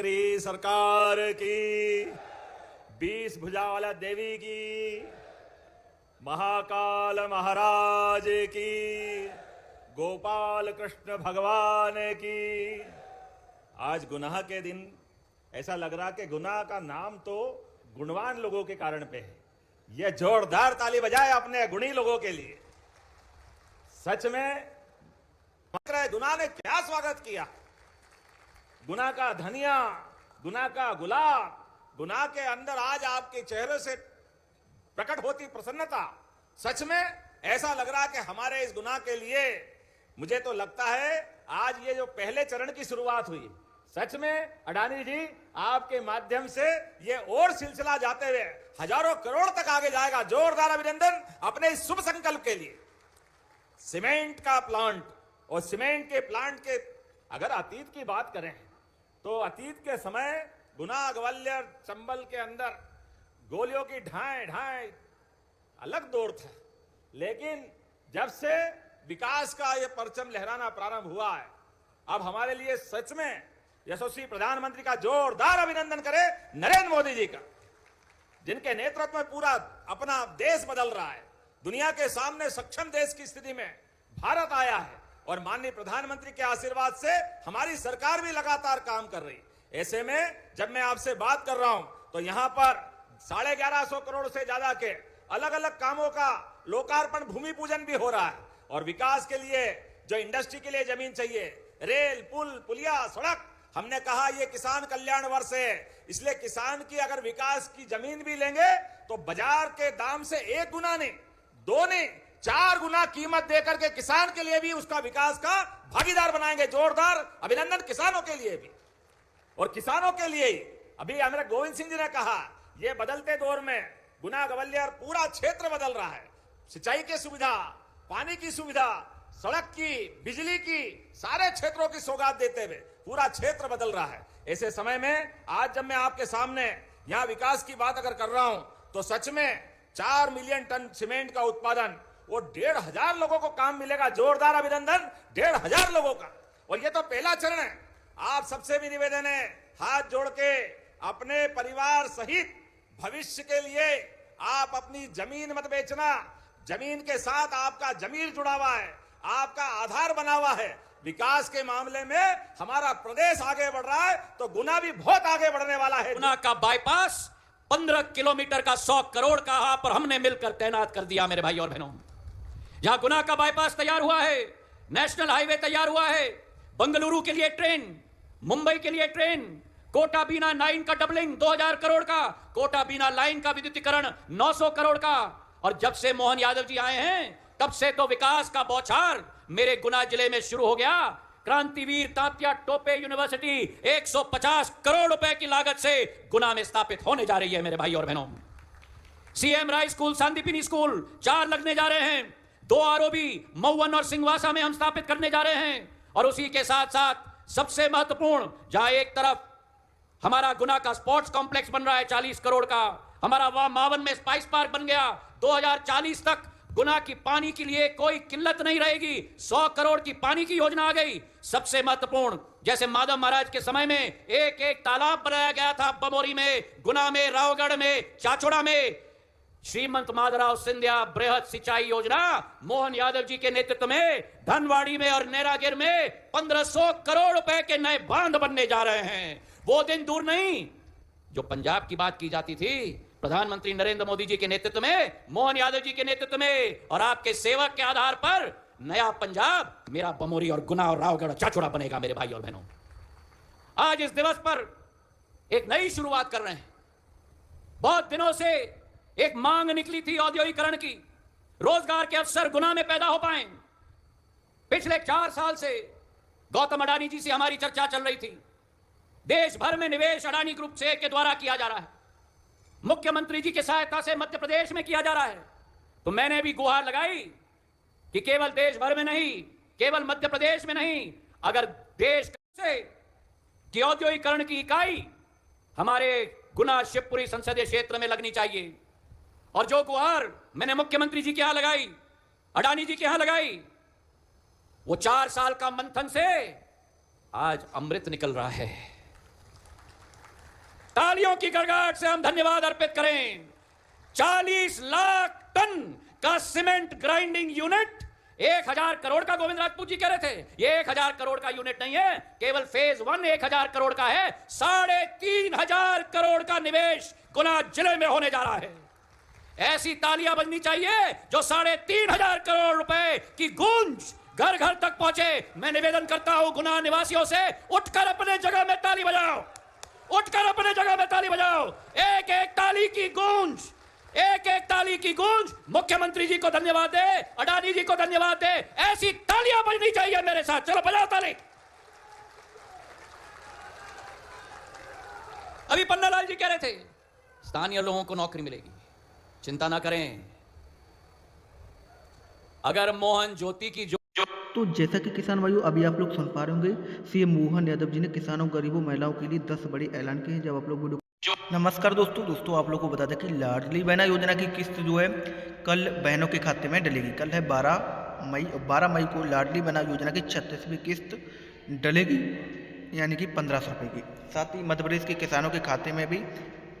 टेकरी सरकार की, 20 भुजा वाला देवी की, महाकाल महाराज की, गोपाल कृष्ण भगवान की। आज गुनाह के दिन ऐसा लग रहा कि गुनाह का नाम तो गुणवान लोगों के कारण पे है। यह जोरदार ताली बजाए अपने गुणी लोगों के लिए। सच में गुनाह ने क्या स्वागत किया। गुनाह का धनिया, गुनाह का गुलाब, गुनाह के अंदर आज आपके चेहरे से प्रकट होती प्रसन्नता। सच में ऐसा लग रहा कि हमारे इस गुनाह के लिए, मुझे तो लगता है आज ये जो पहले चरण की शुरुआत हुई, सच में अडानी जी आपके माध्यम से ये और सिलसिला जाते हुए हजारों करोड़ तक आगे जाएगा। जोरदार अभिनंदन अपने इस शुभ संकल्प के लिए। सीमेंट का प्लांट और सीमेंट के प्लांट के अगर अतीत की बात करें तो अतीत के समय गुना, ग्वालियर, चंबल के अंदर गोलियों की ढाई ढाई अलग दौर था। लेकिन जब से विकास का यह परचम लहराना प्रारंभ हुआ है, अब हमारे लिए सच में यशस्वी प्रधानमंत्री का जोरदार अभिनंदन करें, नरेंद्र मोदी जी का, जिनके नेतृत्व में पूरा अपना देश बदल रहा है। दुनिया के सामने सक्षम देश की स्थिति में भारत आया है और माननीय प्रधानमंत्री के आशीर्वाद से हमारी सरकार भी लगातार काम कर रही है। ऐसे में जब मैं आपसे बात कर रहा हूं तो यहां पर 1150 करोड़ से ज्यादा के अलग अलग कामों का लोकार्पण, भूमि पूजन भी हो रहा है। और विकास के लिए जो इंडस्ट्री के लिए जमीन चाहिए, रेल, पुल, पुलिया, सड़क, हमने कहा ये किसान कल्याण वर्ष है, इसलिए किसान की अगर विकास की जमीन भी लेंगे तो बाजार के दाम से 1 गुना नहीं, 2 नहीं, 4 गुना कीमत देकर के किसान के लिए भी उसका विकास का भागीदार बनाएंगे। जोरदार अभिनंदन किसानों के लिए भी। और किसानों के लिए ही अभी हमारे गोविंद सिंह जी ने कहा, ये बदलते दौर में गुना, ग्वालियर पूरा क्षेत्र बदल रहा है। सिंचाई की सुविधा, पानी की सुविधा, सड़क की, बिजली की, सारे क्षेत्रों की सौगात देते हुए पूरा क्षेत्र बदल रहा है। ऐसे समय में आज जब मैं आपके सामने यहां विकास की बात अगर कर रहा हूं तो सच में 4 मिलियन टन सीमेंट का उत्पादन, वो 1,500 लोगों को काम मिलेगा। जोरदार अभिनंदन 1,500 लोगों का। और ये तो पहला चरण है। आप सबसे भी निवेदन है, हाथ जोड़ के अपने परिवार सहित भविष्य के लिए आप अपनी जमीन मत बेचना। जमीन के साथ आपका जमीर जुड़ा हुआ है, आपका आधार बना हुआ है। विकास के मामले में हमारा प्रदेश आगे बढ़ रहा है तो गुना भी बहुत आगे बढ़ने वाला है। गुना का बाईपास 15 किलोमीटर का 100 करोड़ का यहाँ पर हमने मिलकर तैनात कर दिया मेरे भाई और बहनों। जहां गुना का बाईपास तैयार हुआ है, नेशनल हाईवे तैयार हुआ है, बंगलुरु के लिए ट्रेन, मुंबई के लिए ट्रेन, कोटा बीना लाइन का डबलिंग 2000 करोड़ का, कोटा बीना लाइन का विद्युतीकरण 900 करोड़ का। और जब से मोहन यादव जी आए हैं तब से तो विकास का बौछार मेरे गुना जिले में शुरू हो गया। क्रांतिवीर तात्या टोपे यूनिवर्सिटी 150 करोड़ रुपए की लागत से गुना में स्थापित होने जा रही है मेरे भाई और बहनों। सीएम राय स्कूल, सांदीपनि स्कूल 4 लगने जा रहे हैं। 2 आरओबी मऊवन और सिंहवासा में हम स्थापित करने जा रहे हैं। और उसी के साथ साथ सबसे महत्वपूर्ण, जहां एक तरफ हमारा गुना का स्पोर्ट्स कॉम्प्लेक्स बन रहा है 40 करोड़ का, हमारा वहां मावन में स्पाइस पार्क बन गया। 2040 तक गुना की पानी के लिए कोई किल्लत नहीं रहेगी। 100 करोड़ की पानी की योजना आ गई। सबसे महत्वपूर्ण, जैसे माधव महाराज के समय में एक एक तालाब बनाया गया था, बमोरी में, गुना में, रावगढ़ में, चाचोड़ा में, श्रीमंत माधवराव सिंधिया बृहद सिंचाई योजना मोहन यादव जी के नेतृत्व में धनवाड़ी में और नेरागिर में 1500 करोड़ रुपए के नए बांध बनने जा रहे हैं। वो दिन दूर नहीं जो पंजाब की बात की जाती थी, प्रधानमंत्री नरेंद्र मोदी जी के नेतृत्व में, मोहन यादव जी के नेतृत्व में और आपके सेवक के आधार पर नया पंजाब मेरा बमोरी और गुना और रावगढ़ चाचोड़ा बनेगा मेरे भाई और बहनों। आज इस दिवस पर एक नई शुरुआत कर रहे हैं। बहुत दिनों से एक मांग निकली थी औद्योगिकरण की, रोजगार के अवसर गुना में पैदा हो पाए। पिछले 4 साल से गौतम अडानी जी से हमारी चर्चा चल रही थी। देश भर में निवेश अडानी ग्रुप से के द्वारा किया जा रहा है, मुख्यमंत्री जी की सहायता से मध्य प्रदेश में किया जा रहा है। तो मैंने भी गुहार लगाई कि केवल देश भर में नहीं, केवल मध्य प्रदेश में नहीं, अगर देश से की औद्योगिकरण की इकाई हमारे गुना शिवपुरी संसदीय क्षेत्र में लगनी चाहिए। और जो गुहार मैंने मुख्यमंत्री जी के यहां लगाई, अडानी जी के यहां लगाई, वो 4 साल का मंथन से आज अमृत निकल रहा है। तालियों की गड़गड़ाहट से हम धन्यवाद अर्पित करें। 40 लाख टन का सीमेंट ग्राइंडिंग यूनिट 1000 करोड़ का गोविंद राजपूत जी कह रहे थे। ये 1000 करोड़ का यूनिट नहीं है, केवल फेज 1 1000 करोड़ का है। 3500 करोड़ का निवेश गुना जिले में होने जा रहा है। ऐसी तालियां बजनी चाहिए जो 3500 करोड़ रुपए की गूंज घर घर तक पहुंचे। मैं निवेदन करता हूं गुना निवासियों से, उठकर अपने जगह में ताली बजाओ, उठकर अपने जगह में ताली बजाओ। एक एक ताली की गूंज, एक एक ताली की गूंज मुख्यमंत्री जी को धन्यवाद दे, अडानी जी को धन्यवाद दे। ऐसी तालियां बजनी चाहिए मेरे साथ। चलो बजाओ ताली। अभी पन्नालाल जी कह रहे थे स्थानीय लोगों को नौकरी मिलेगी, चिंता ना करें। अगर मोहन ज्योति की तो जैसा कि किसान भाइयों अभी आप लोग सुन पा रहे होंगे, सीएम मोहन यादव जी ने किसानों, गरीबों, महिलाओं के लिए 10 बड़े ऐलान किए हैं। जब आप लोग वीडियो नमस्कार दोस्तों आप लोगों को बता दें कि लाडली बहना योजना की किस्त जो है कल बहनों के खाते में डलेगी। कल है 12 मई को लाडली बहना योजना की 36वीं किस्त डलेगी, यानी कि 1500 रुपये की। साथ ही मध्य प्रदेश के किसानों के खाते में भी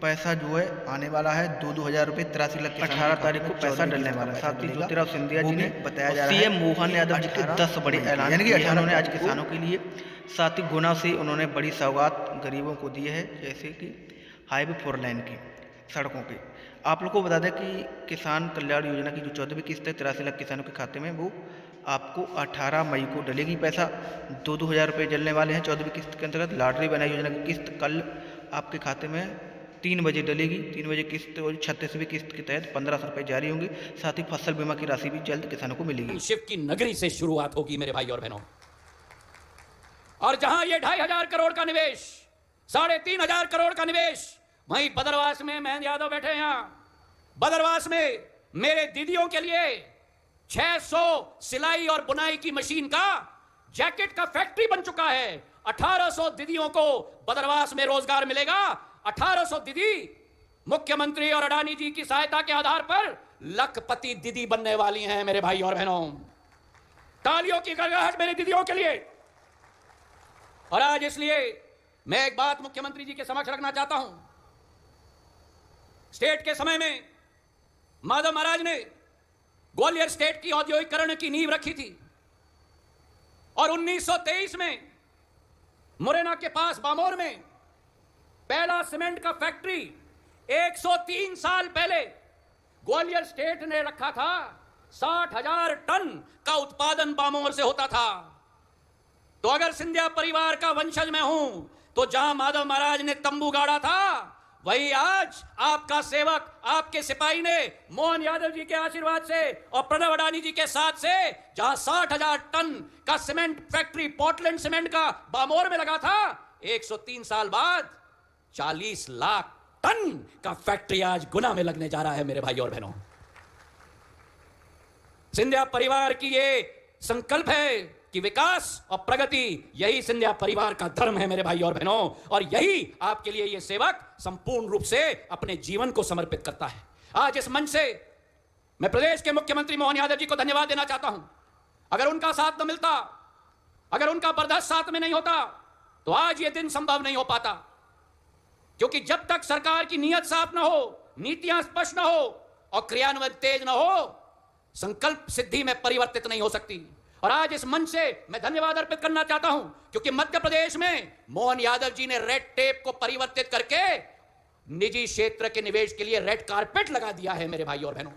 पैसा जो है आने वाला है। 2-2000 रुपये 83 लाख 18 तारीख को पैसा डलने वाला है। साथ ही ज्योतिराव सिंधिया जी ने बताया जा रहा है सीएम मोहन यादव जी के 10 बड़े ऐलान, यानी कि 18 उन्होंने आज किसानों के लिए। साथ ही गुना से उन्होंने बड़ी सौगात गरीबों को दी है, जैसे कि हाईवे 4 लाइन की सड़कों के। आप लोग को बता दें कि किसान कल्याण योजना की जो 14वीं किस्त है 83 लाख किसानों के खाते में, वो आपको 18 मई को डलेगी। पैसा 2-2000 रुपये डलने वाले हैं 14वीं किस्त के अंतर्गत। लाडली बहना योजना की किस्त कल आपके खाते में 3 बजे डलेगी। 3 बजे किस्त और 36वीं किस्त के तहत 1500 रुपये जारी होंगे। साथ ही फसल बीमा की राशि भी जल्द किसानों को मिलेगी। शिव की नगरी से शुरुआत होगी मेरे भाई और बहनों। और जहां ये 2500 करोड़ का निवेश, 3500 करोड़ का निवेश, वहीं बदरवास में महेंद्र यादव बैठे हैं। यहां बदरवास में मेरे दीदियों के लिए 600 सिलाई और बुनाई की मशीन का जैकेट का फैक्ट्री बन चुका है। 1800 दीदियों को बदरवास में रोजगार मिलेगा। 1800 दीदी मुख्यमंत्री और अडानी जी की सहायता के आधार पर लखपति दीदी बनने वाली हैं मेरे भाई और बहनों। तालियों की गड़गड़ाहट मेरी दीदियों के लिए। और आज इसलिए मैं एक बात मुख्यमंत्री जी के समक्ष रखना चाहता हूं। स्टेट के समय में माधव महाराज ने ग्वालियर स्टेट की औद्योगिकरण की नींव रखी थी और 1923 में मुरैना के पास बामोर में पहला सीमेंट का फैक्ट्री 103 साल पहले ग्वालियर स्टेट ने रखा था। 60,000 टन का उत्पादन बामोर से होता था। तो अगर सिंधिया परिवार का वंशज मैं हूं, तो जहां माधव महाराज ने तंबू गाड़ा था, वही आज आपका सेवक, आपके सिपाही ने मोहन यादव जी के आशीर्वाद से और प्रणव अडानी जी के साथ से जहां 60,000 टन का सीमेंट फैक्ट्री पोर्टलैंड सीमेंट का बामोर में लगा था, 103 साल बाद 40 लाख टन का फैक्ट्री आज गुना में लगने जा रहा है मेरे भाई और बहनों। सिंधिया परिवार की ये संकल्प है कि विकास और प्रगति, यही सिंधिया परिवार का धर्म है मेरे भाई और बहनों। और यही आपके लिए ये सेवक संपूर्ण रूप से अपने जीवन को समर्पित करता है। आज इस मंच से मैं प्रदेश के मुख्यमंत्री मोहन यादव जी को धन्यवाद देना चाहता हूं। अगर उनका साथ न मिलता, अगर उनका बर्दाश्त साथ में नहीं होता, तो आज ये दिन संभव नहीं हो पाता। क्योंकि जब तक सरकार की नीयत साफ ना हो, नीतियां स्पष्ट ना हो और क्रियान्वयन तेज ना हो, संकल्प सिद्धि में परिवर्तित नहीं हो सकती। और आज इस मंच से मैं धन्यवाद अर्पित करना चाहता हूं, क्योंकि मध्य प्रदेश में मोहन यादव जी ने रेड टेप को परिवर्तित करके निजी क्षेत्र के निवेश के लिए रेड कारपेट लगा दिया है मेरे भाई और बहनों।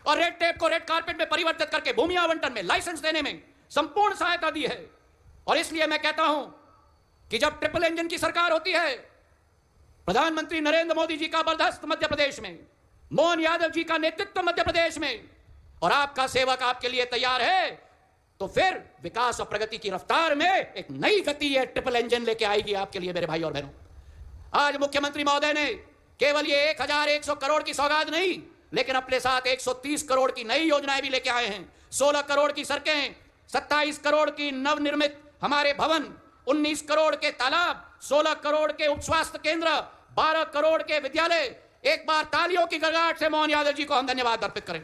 और रेड टेप को रेड कारपेट में परिवर्तित करके भूमि आवंटन में, लाइसेंस देने में संपूर्ण सहायता दी है। और इसलिए मैं कहता हूं कि जब ट्रिपल इंजन की सरकार होती है, प्रधानमंत्री नरेंद्र मोदी जी का बर्दाश्त मध्य प्रदेश में, मोहन यादव जी का नेतृत्व मध्य प्रदेश में, और आपका सेवक आपके लिए तैयार है, तो फिर विकास और प्रगति की रफ्तार में एक नई गति है ट्रिपल इंजन लेके आएगी आपके लिए मेरे भाई और बहनों। आज मुख्यमंत्री महोदय ने केवल ये 1100 करोड़ की सौगात नहीं, लेकिन अपने साथ 130 करोड़ की नई योजनाएं भी लेके आए हैं। 16 करोड़ की सड़कें, 27 करोड़ की नवनिर्मित हमारे भवन, 19 करोड़ के तालाब, 16 करोड़ के उप स्वास्थ्य केंद्र, 12 करोड़ के विद्यालय। एक बार तालियों की गड़गड़ाहट से मोहन यादव जी को हम धन्यवाद अर्पित करें।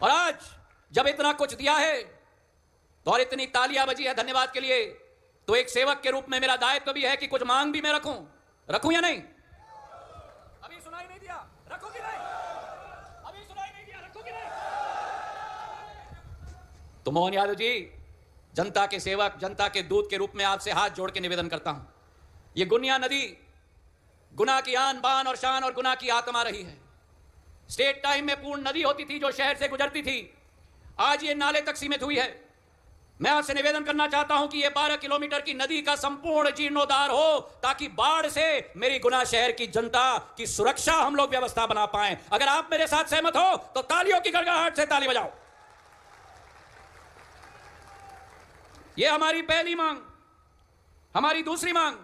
और आज जब इतना कुछ दिया है तो और इतनी तालियां बजी है धन्यवाद के लिए, तो एक सेवक के रूप में मेरा दायित्व भी है कि कुछ मांग भी मैं रखूं। रखूं या नहीं? अभी सुनाई नहीं दिया, रखूं कि नहीं? अभी सुनाई नहीं दिया, रखूं कि नहीं? तो मोहन यादव जी, जनता के सेवक, जनता के दूत के रूप में आपसे हाथ जोड़ के निवेदन करता हूं, ये गुनिया नदी गुना की आन बान और शान और गुना की आत्मा रही है। स्टेट टाइम में पूर्ण नदी होती थी जो शहर से गुजरती थी, आज ये नाले तक सीमित हुई है। मैं आपसे निवेदन करना चाहता हूं कि ये 12 किलोमीटर की नदी का संपूर्ण जीर्णोद्धार हो, ताकि बाढ़ से मेरी गुना शहर की जनता की सुरक्षा हम लोग व्यवस्था बना पाएं। अगर आप मेरे साथ सहमत हो तो तालियों की गड़गड़ाहट से ताली बजाओ। ये हमारी पहली मांग। हमारी दूसरी मांग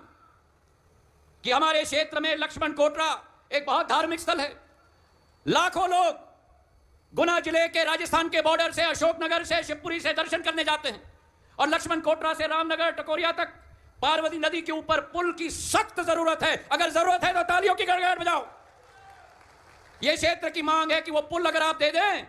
कि हमारे क्षेत्र में लक्ष्मण कोटरा एक बहुत धार्मिक स्थल है। लाखों लोग गुना जिले के राजस्थान के बॉर्डर से, अशोकनगर से, शिवपुरी से दर्शन करने जाते हैं, और लक्ष्मण कोटरा से रामनगर टकोरिया तक पार्वती नदी के ऊपर पुल की सख्त जरूरत है। अगर जरूरत है तो तालियों की गड़गड़ाहट बजाओ। यह क्षेत्र की मांग है कि वो पुल अगर आप दे दें